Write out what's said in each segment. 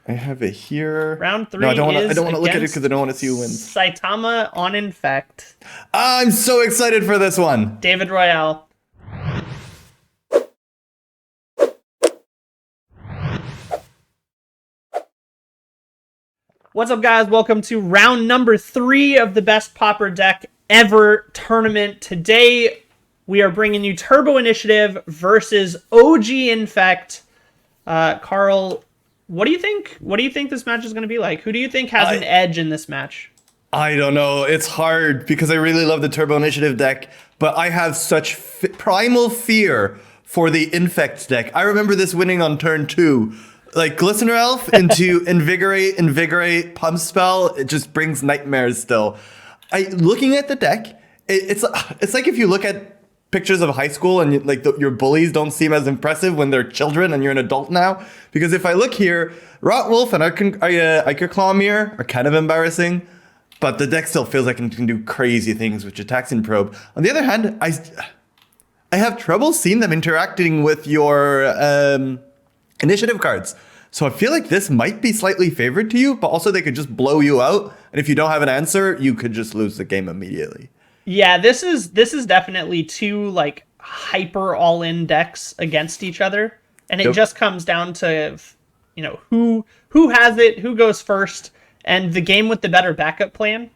I have it here. Round No, I three don't want to. I is don't want to look at it against because I don't want to see who wins. Saitama on Infect. I'm so excited for this one. David Royale. What's up, guys? Welcome to round number 3 of the best Pauper deck ever tournament. Today, we are bringing you Turbo Initiative versus OG Infect. Carl, what do you think? What do you think this match is going to be like? Who do you think has an edge in this match? I don't know. It's hard because I really love the Turbo Initiative deck, but I have such primal fear for the Infect deck. I remember this winning on turn 2. Like Glistener Elf into Invigorate, Pump Spell, it just brings nightmares still. Looking at the deck, it's like if you look at pictures of high school and your bullies don't seem as impressive when they're children and you're an adult now. Because if I look here, Rotwolf and Iker Clawmere are kind of embarrassing, but the deck still feels like it can do crazy things with attacks and probe. On the other hand, I have trouble seeing them interacting with your initiative cards. So I feel like this might be slightly favored to you, but also they could just blow you out. And if you don't have an answer, you could just lose the game immediately. Yeah, this is definitely two like hyper all-in decks against each other, and it just comes down to who has it, who goes first, and the game with the better backup plan.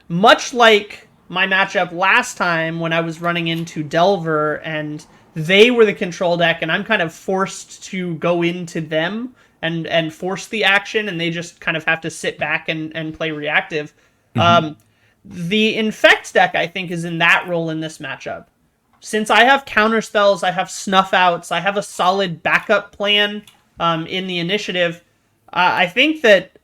Much like my matchup last time when I was running into Delver and they were the control deck, and I'm kind of forced to go into them and force the action, and they just kind of have to sit back and play reactive. The Infect deck, I think, is in that role in this matchup. Since I have counter spells, I have snuff outs, I have a solid backup plan in the initiative, I think that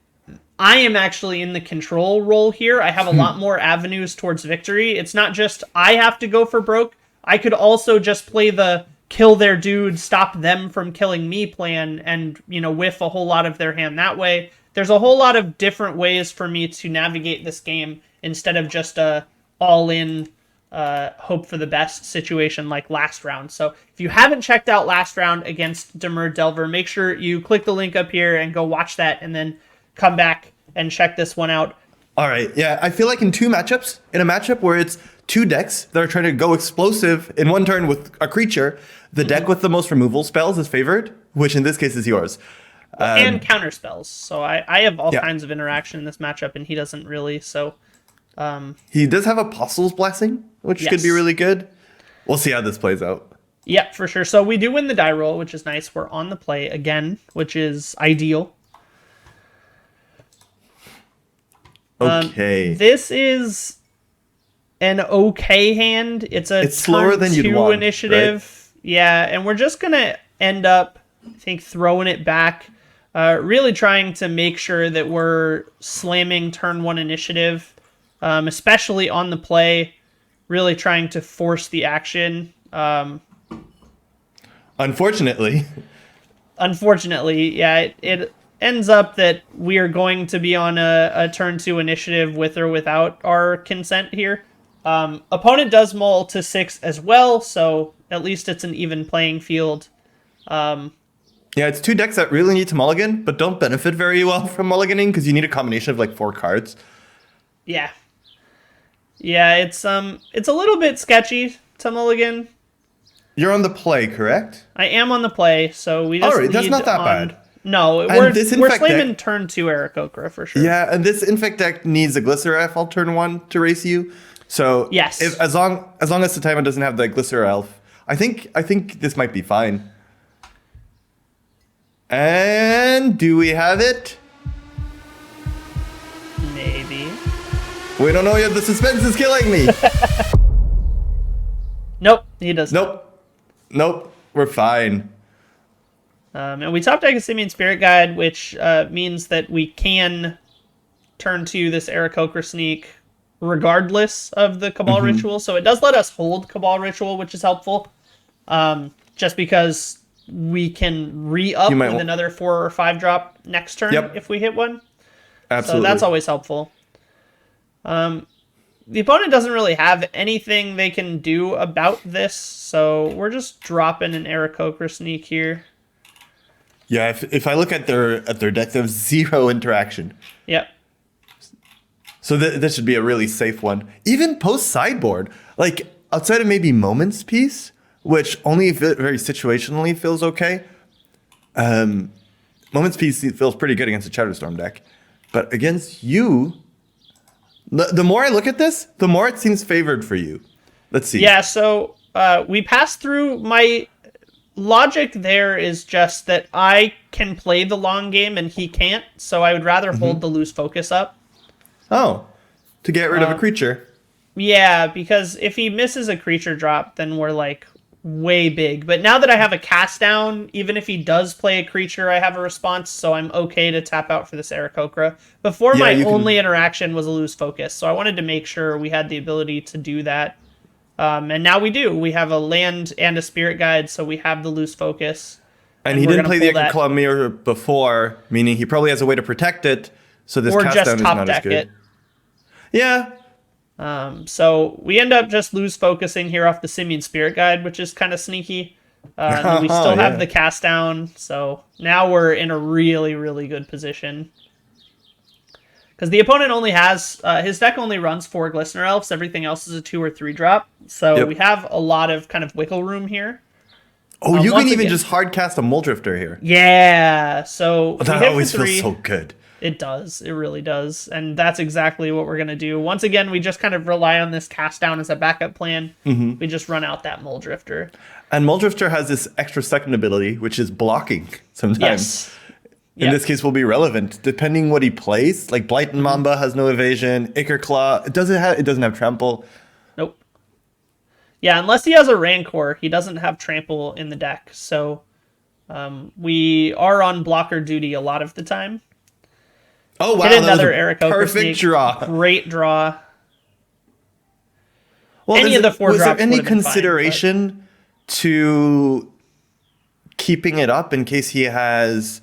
I am actually in the control role here. I have a lot more avenues towards victory. It's not just I have to go for broke. I could also just play the kill their dude, stop them from killing me plan, and, whiff a whole lot of their hand that way. There's a whole lot of different ways for me to navigate this game instead of just a all-in hope for the best situation like last round. So if you haven't checked out last round against Demur Delver, make sure you click the link up here and go watch that, and then come back and check this one out. All right, yeah, I feel like in a matchup where it's two decks that are trying to go explosive in one turn with a creature, the deck with the most removal spells is favored, which in this case is yours. And counter spells. So I have all kinds of interaction in this matchup, and he doesn't really, so... he does have Apostle's Blessing, which could be really good. We'll see how this plays out. Yep, for sure. So we do win the die roll, which is nice. We're on the play again, which is ideal. Okay. This is an okay hand. It's slower than you'd want, initiative. Right? Yeah, and we're just going to end up, I think, throwing it back. Really trying to make sure that we're slamming turn 1 initiative, especially on the play. Really trying to force the action. Unfortunately, yeah, it ends up that we are going to be on a turn 2 initiative with or without our consent here. Opponent does mull to 6 as well, so at least it's an even playing field. Yeah, it's two decks that really need to mulligan, but don't benefit very well from mulliganing because you need a combination of like 4 cards. Yeah. Yeah, it's a little bit sketchy to mulligan. You're on the play, correct? I am on the play, so we just All right, that's not that bad. No, we're slamming turn 2 Aarakocra for sure. Yeah, and this Infect deck needs a Glycer Elf on turn 1 to race you. So yes, as long as Saitama doesn't have the Glycer Elf, I think this might be fine. And do we have it? Maybe. We don't know yet. The suspense is killing me. Nope, he does not. Nope, we're fine. And we top deck a Simian Spirit Guide, which means that we can turn to this Aarakocra Sneak regardless of the Cabal Ritual. So it does let us hold Cabal Ritual, which is helpful. Just because we can re-up with another 4 or 5 drop next turn if we hit one. Absolutely. So that's always helpful. The opponent doesn't really have anything they can do about this, so we're just dropping an Aarakocra Sneak here. Yeah, if I look at their deck, they have 0 interaction. Yep. So this should be a really safe one. Even post sideboard, like outside of maybe Moments Piece, which only very situationally feels okay. Moments Piece feels pretty good against a Shadowstorm deck, but against you, the more I look at this, the more it seems favored for you. Let's see. Yeah. So we passed through. My logic there is just that I can play the long game and he can't, so I would rather hold the loose focus up. Oh, to get rid of a creature. Yeah, because if he misses a creature drop, then we're like way big. But now that I have a cast down, even if he does play a creature, I have a response, so I'm okay to tap out for this Aarakocra. Before, my only interaction was a loose focus, so I wanted to make sure we had the ability to do that. And now we do. We have a land and a spirit guide, so we have the loose focus. And he didn't play the Acre Claw Mirror before, meaning he probably has a way to protect it, so this cast down is not as good. It. Yeah. So we end up just loose focusing here off the Simian Spirit Guide, which is kind of sneaky. And then we still have the cast down, so now we're in a really, really good position. Because the opponent only has, his deck only runs 4 Glistener Elves, everything else is a 2 or 3 drop. So we have a lot of kind of wiggle room here. Oh, you can even just hard cast a Muldrifter here. Yeah, so that always feels so good. It does, it really does. And that's exactly what we're going to do. Once again, we just kind of rely on this cast down as a backup plan. We just run out that Muldrifter. And Muldrifter has this extra second ability, which is blocking sometimes. Yes. In this case, will be relevant depending what he plays. Like Blight and Mamba has no evasion. Acre Claw, it doesn't have trample. Nope. Yeah, unless he has a Rancor, he doesn't have trample in the deck. So we are on blocker duty a lot of the time. Oh wow! Hit another Aarakocra perfect sneak. Draw. Great draw. Well, any of the 4 was drops. there any consideration to keeping it up in case he has,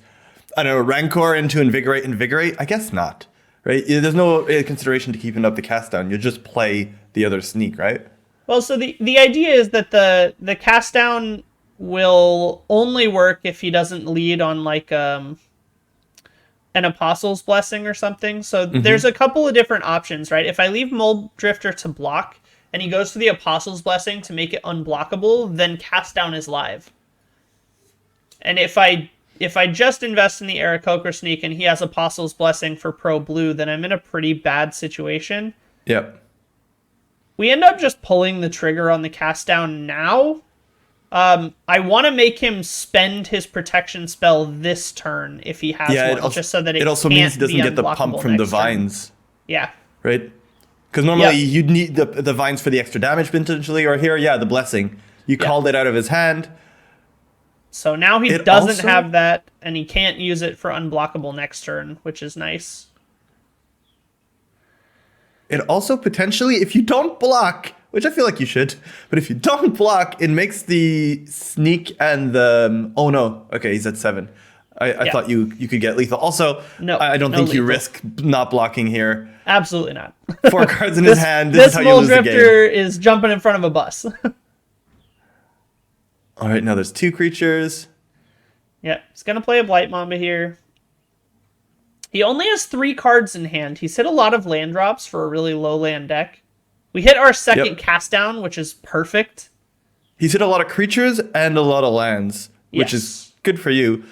I don't know, Rancor into Invigorate? I guess not, right? There's no consideration to keeping up the cast down. You just play the other sneak, right? Well, so the idea is that the cast down will only work if he doesn't lead on like an Apostle's Blessing or something. So there's a couple of different options, right? If I leave Muldrifter to block and he goes for the Apostle's Blessing to make it unblockable, then cast down is live. And if I just invest in the Aarakocra sneak and he has Apostle's Blessing for pro blue, then I'm in a pretty bad situation. Yep. We end up just pulling the trigger on the cast down now. I want to make him spend his protection spell this turn if he has one, just so that it also means he doesn't get the pump from the vines. Yeah. Right? Because normally you'd need the vines for the extra damage potentially, or here, the blessing. You called it out of his hand. So now he doesn't have that, and he can't use it for unblockable next turn, which is nice. It also potentially, if you don't block, which I feel like you should, but if you don't block, it makes the sneak and the... oh no, okay, he's at 7. I thought you could get lethal. Also, no, I don't think you risk not blocking here. Absolutely not. 4 cards in his hand. This Muldrifter is jumping in front of a bus. All right, now there's 2 creatures. Yeah, he's going to play a Blight Mamba here. He only has 3 cards in hand. He's hit a lot of land drops for a really low land deck. We hit our second cast down, which is perfect. He's hit a lot of creatures and a lot of lands, which is good for you.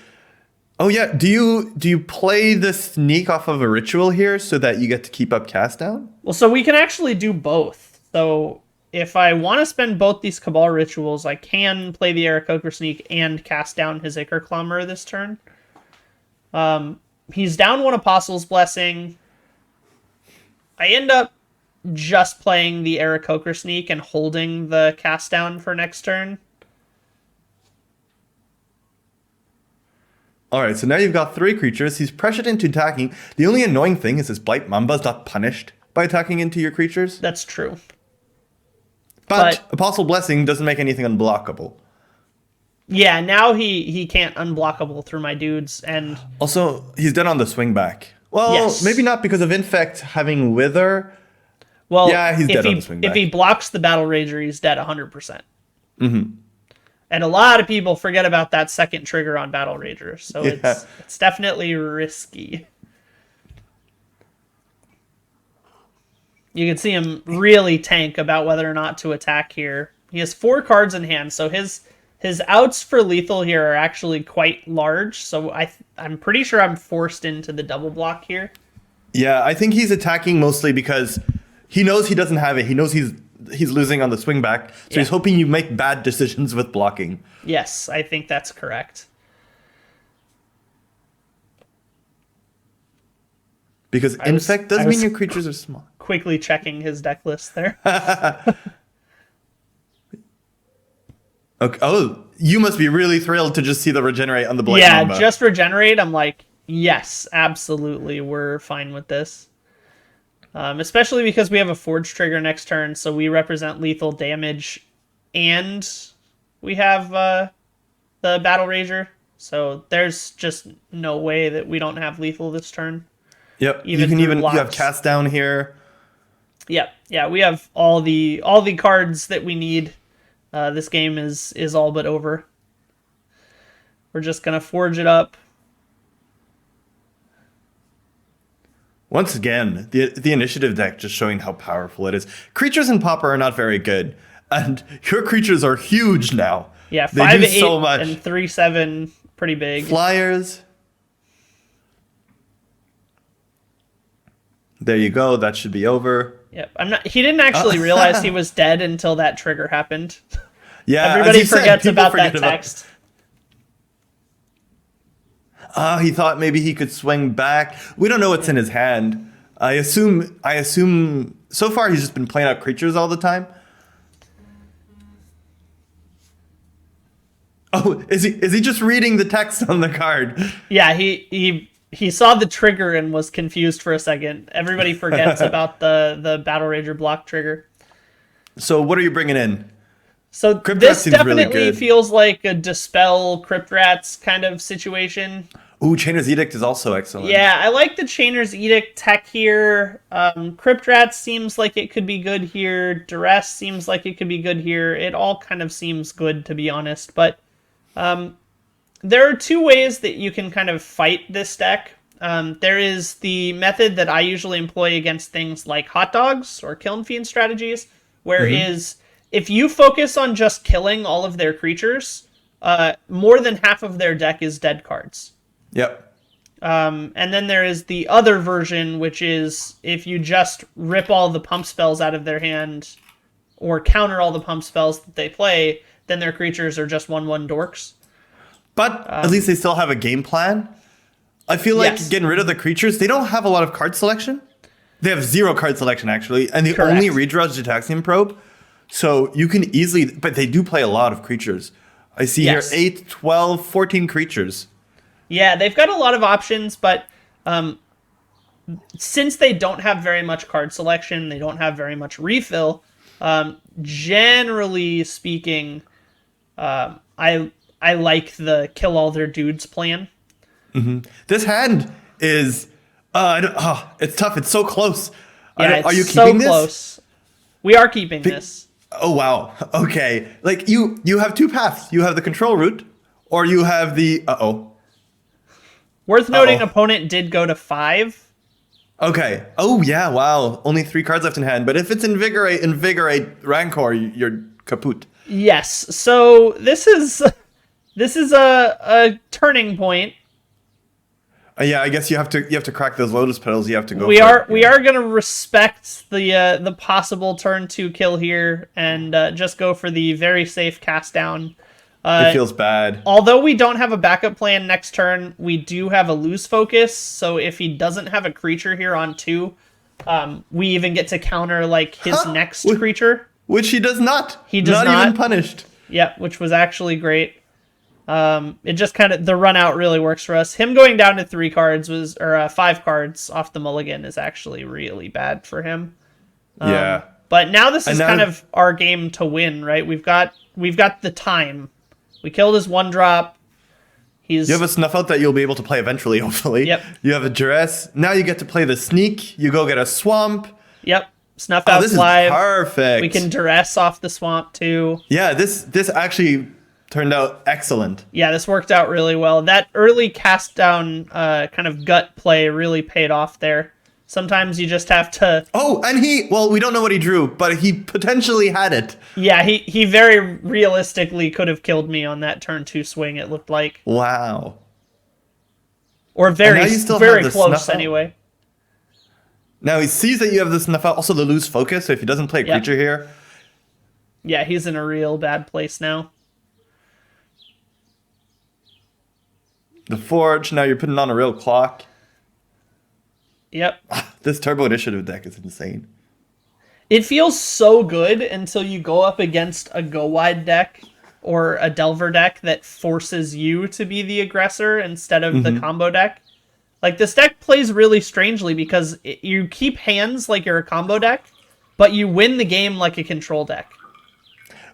Oh yeah, do you play the sneak off of a ritual here so that you get to keep up cast down? Well, so we can actually do both. So if I want to spend both these Cabal rituals, I can play the Aarakocra sneak and cast down his Acre Claw Mirror this turn. He's down 1 Apostle's Blessing. I end up just playing the Aarakocra sneak and holding the cast down for next turn. All right, so now you've got 3 creatures. He's pressured into attacking. The only annoying thing is his Blight Mamba's not punished by attacking into your creatures. That's true. But Apostle Blessing doesn't make anything unblockable. Yeah, now he can't unblockable through my dudes, and also he's dead on the swing back. Well, maybe not because of Infect having Wither. Well, yeah, he's dead on the swing back. If he blocks the Battle Rager, he's dead 100%. And a lot of people forget about that second trigger on Battle Rager, so Yeah. it's definitely risky. You can see him really tank about whether or not to attack here. He has 4 cards in hand, so his outs for lethal here are actually quite large, so I'm pretty sure I'm forced into the double block here. Yeah, I think he's attacking mostly because he knows he doesn't have it. He knows he's losing on the swing back, so he's hoping you make bad decisions with blocking. Yes, I think that's correct. Because Infect does mean your creatures are small. Quickly checking his deck list there. Okay. Oh, you must be really thrilled to just see the regenerate on the Blight Yeah, Mamba. just regenerate. I'm like, yes, absolutely. We're fine with this. Especially because we have a Forge trigger next turn, so we represent lethal damage, and we have the Battle Rager. So there's just no way that we don't have lethal this turn. Yep. You have cast down here. Yep. Yeah, we have all the cards that we need. This game is all but over. We're just gonna forge it up. Once again, the initiative deck just showing how powerful it is. Creatures in Pauper are not very good, and your creatures are huge now. Yeah, they 5, do 8, so much. and 3, 7, pretty big. Flyers. There you go. That should be over. Yep. He didn't actually realize he was dead until that trigger happened. Yeah, Everybody forgets about that text. He thought maybe he could swing back. We don't know what's in his hand. I assume so far he's just been playing out creatures all the time. Oh, is he just reading the text on the card? Yeah, he saw the trigger and was confused for a second. Everybody forgets about the Battle Rager block trigger. So what are you bringing in? So Crypt this seems really definitely good. feels like a Dispel Crypt Rats kind of situation. Ooh, Chainer's Edict is also excellent. Yeah, I like the Chainer's Edict tech here. Crypt Rats seems like it could be good here. Duress seems like it could be good here. It all kind of seems good, to be honest. But there are 2 ways that you can kind of fight this deck. There is the method that I usually employ against things like Hot Dogs or Kiln Fiend strategies, where if you focus on just killing all of their creatures, more than half of their deck is dead cards. Yep. And then there is the other version, which is if you just rip all the pump spells out of their hand or counter all the pump spells that they play, then their creatures are just 1/1 dorks. But at least they still have a game plan. I feel like Yes. getting rid of the creatures, they don't have a lot of card selection. They have 0 card selection, actually. And the Correct. only redraw is Gitaxian Probe. So you can easily... But they do play a lot of creatures. I see Yes. here 8, 12, 14 creatures. Yeah, they've got a lot of options, but since they don't have very much card selection, they don't have very much refill, generally speaking, I like the kill all their dudes plan. This hand is... it's tough. It's so close. Yeah, Are you it's so keeping this? close. We are keeping this. Oh, wow. Okay. Like, you have 2 paths. You have the control route, or you have the... Worth noting, opponent did go to 5. Okay. Oh, yeah, wow. Only 3 cards left in hand. But if it's Invigorate, Rancor, you're kaput. Yes. So this is a turning point. Yeah, I guess you have to crack those Lotus Petals. You have to go We are going to respect the possible turn 2 kill here and just go for the very safe cast down. It feels bad. Although we don't have a backup plan next turn, we do have a loose focus. So if he doesn't have a creature here on 2, we even get to counter like his next creature. Which he does not. He does not. Not even punished. Yeah, which was actually great. It just kind of, the run out really works for us. Him going down to 3 cards or 5 cards off the mulligan is actually really bad for him. Yeah. But now this is kind of our game to win, right? We've got the time. We killed his 1-drop. You have a Snuff Out that you'll be able to play eventually, hopefully. Yep. You have a Duress. Now you get to play the Sneak. You go get a Swamp. Yep. Snuff Out's this is live. perfect. We can Duress off the Swamp too. Yeah, this actually turned out excellent. Yeah, this worked out really well. That early cast down kind of gut play really paid off there. Sometimes you just have to... Oh, and we don't know what he drew, but he potentially had it. Yeah, he very realistically could have killed me on that turn 2 swing, it looked like. Wow. Or very close snuff out. anyway. Now he sees that you have the snuff out, also the loose focus, so if he doesn't play a creature here... Yeah, he's in a real bad place now. The Forge, now you're putting on a real clock. Yep. This Turbo Initiative deck is insane. It feels so good until you go up against a go-wide deck or a Delver deck that forces you to be the aggressor instead of the combo deck. Like, this deck plays really strangely because you keep hands like you're a combo deck, but you win the game like a control deck.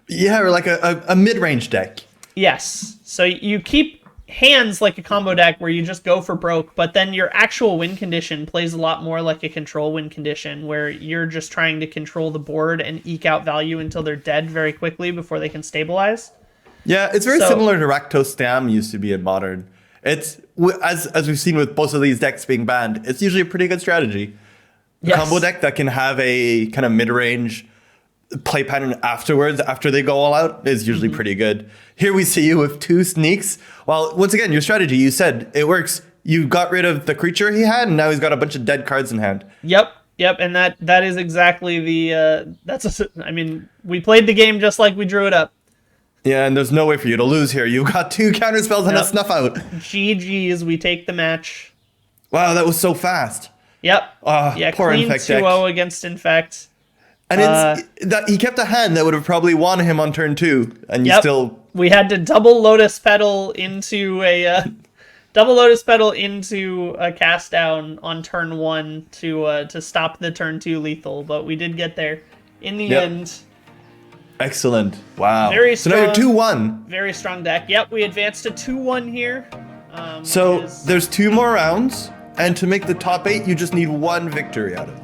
Yeah, or like a mid-range deck. Yes. So you keep hands like a combo deck where you just go for broke, but then your actual win condition plays a lot more like a control win condition where you're just trying to control the board and eke out value until they're dead very quickly before they can stabilize. Yeah, it's very similar to Rakdos Stam used to be in Modern. It's, as we've seen with both of these decks being banned, it's usually a pretty good strategy. A combo deck that can have a kind of mid-range play pattern afterwards, after they go all out, is usually pretty good. Here we see you with 2 sneaks. Well, once again, your strategy, you said it works. You got rid of the creature he had, and now he's got a bunch of dead cards in hand. Yep, and that is exactly the, I mean, we played the game just like we drew it up. Yeah, and there's no way for you to lose here. You've got 2 counter spells and a snuff out. GG's, we take the match. Wow, that was so fast. Yep. Yeah, poor clean Infect 2-0 against Infect. And it's that he kept a hand that would have probably won him on turn 2, and you still... We had to double Lotus Petal into a cast down on turn 1 to stop the turn 2 lethal, but we did get there in the end. Excellent. Wow. Very strong, so now you're 2-1. Very strong deck. Yep, we advanced to 2-1 here. So there's 2 more rounds, and to make the top 8, you just need 1 victory out of it.